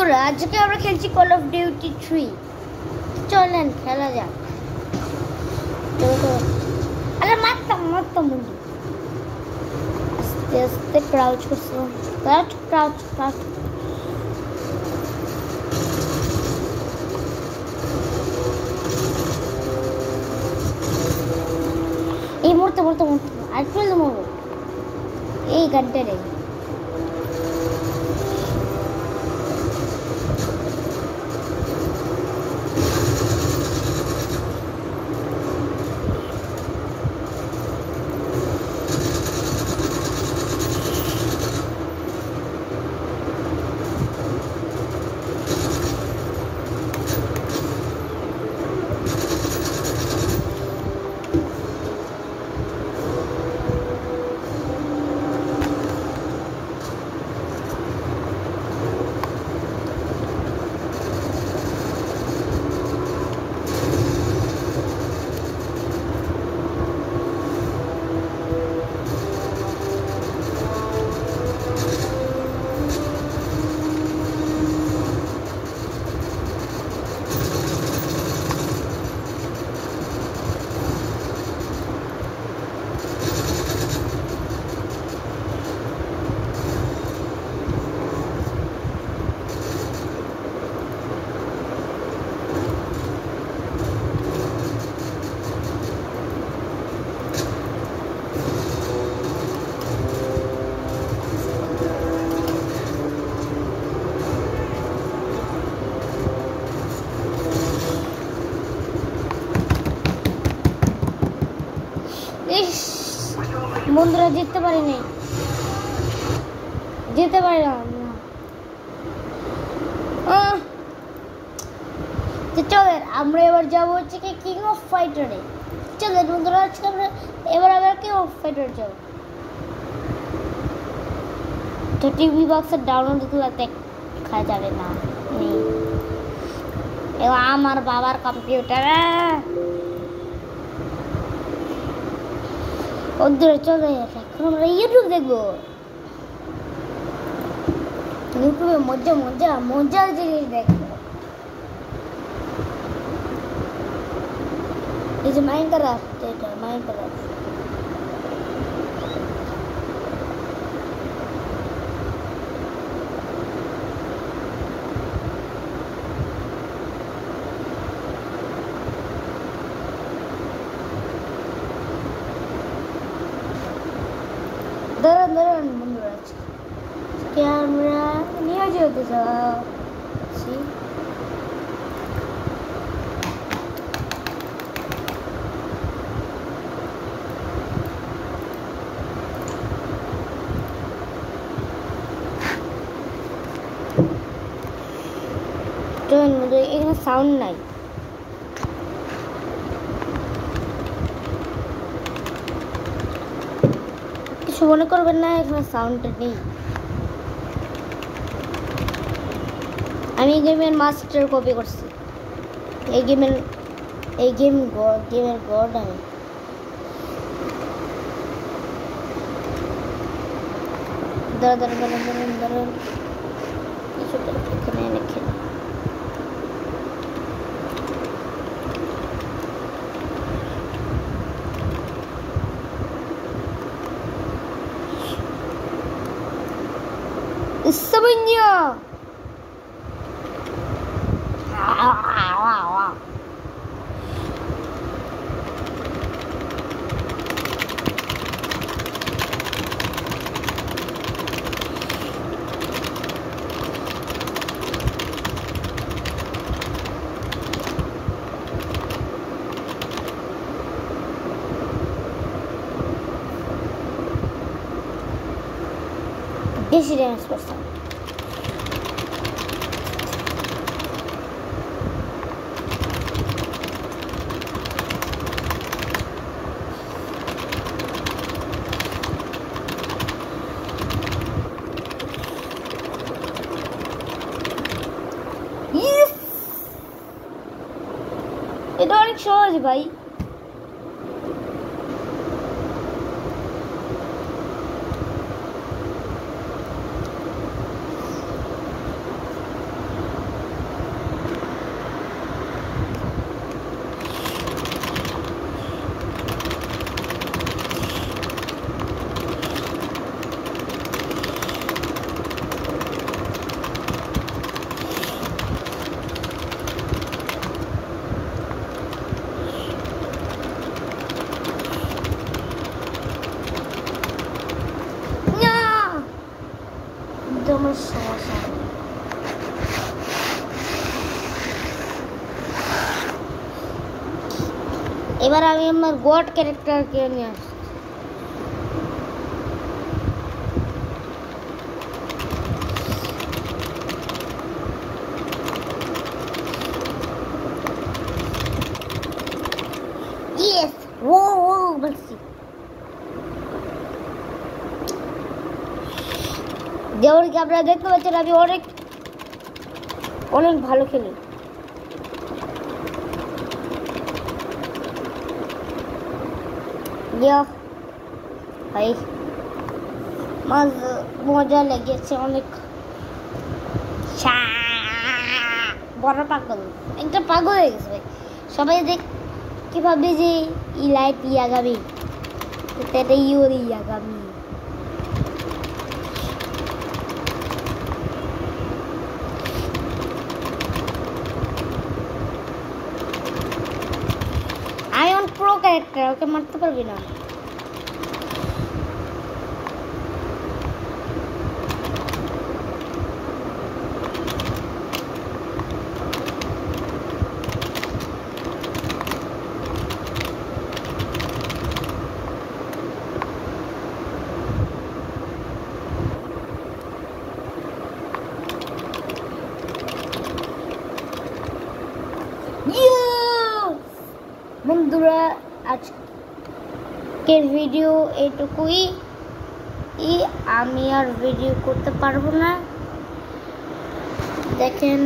বন্ধুরা আজকে আমরা খেলছি কল অফ ডিউটি 3। চলেন খেলা যাক। আরে মারতাম বন্ধু। আস্তে আস্তে ক্রাউচ করছিলাম। ক্রাউচ এই মরতে আর একটু মরবো এই গানটারে। বন্ধুরা জিততে পারিনি, চলেন আমরা এবার যাবো হচ্ছে কি কিং অফ ফাইটারে। চলেন বন্ধুরা আজকে আমরা এবার কিং অফ ফাইটার যাবো। তো টিভি বক্সের ডাউনলোড দেখা যাবে না, এবার আমার বাবার কম্পিউটারে ওদের চলে। এখন আমরা ইউটিউব দেখবো। ইউটিউবে মজার জিনিস দেখবো। এই যে মাইনক্রাফট, এটা মাইনক্রাফট। দাঁড়ান বন্ধুরা আজকে আমরা নিয়ে যেতে যাচ্ছি এখানে সাউন্ড নাই। কিছু মনে করবেন না, এখানে সাউন্ডটা নেই। আমি গেমের মাস্টার কপি করছি। এই গেমের গড আমি। দাঁড়ান কিছুটা এখানে রেখে Sabunyo. This is the person. Yes! It all shows, bhai. এবার আমি আমার গড ক্যারেক্টারকে নিয়ে আসছি। ইয়েস, ও ও বলছি। যেমন কি আপনারা দেখতে পাচ্ছেন আমি অনেক অনেক ভালো খেলি। ভাই মজা লেগেছে অনেক। বড় পাগল, একটা পাগল হয়ে গেছে ভাই। সবাই দেখ কিভাবে যে লাইট ইয়াগামি এটা ইউরি ইয়াগামি। আমি অন প্রো ক্যারেক্টার, ওকে মারতে পারবি না। বন্ধুরা আজকের ভিডিও এইটুকুই, আমি আর ভিডিও করতে পারবো না। দেখেন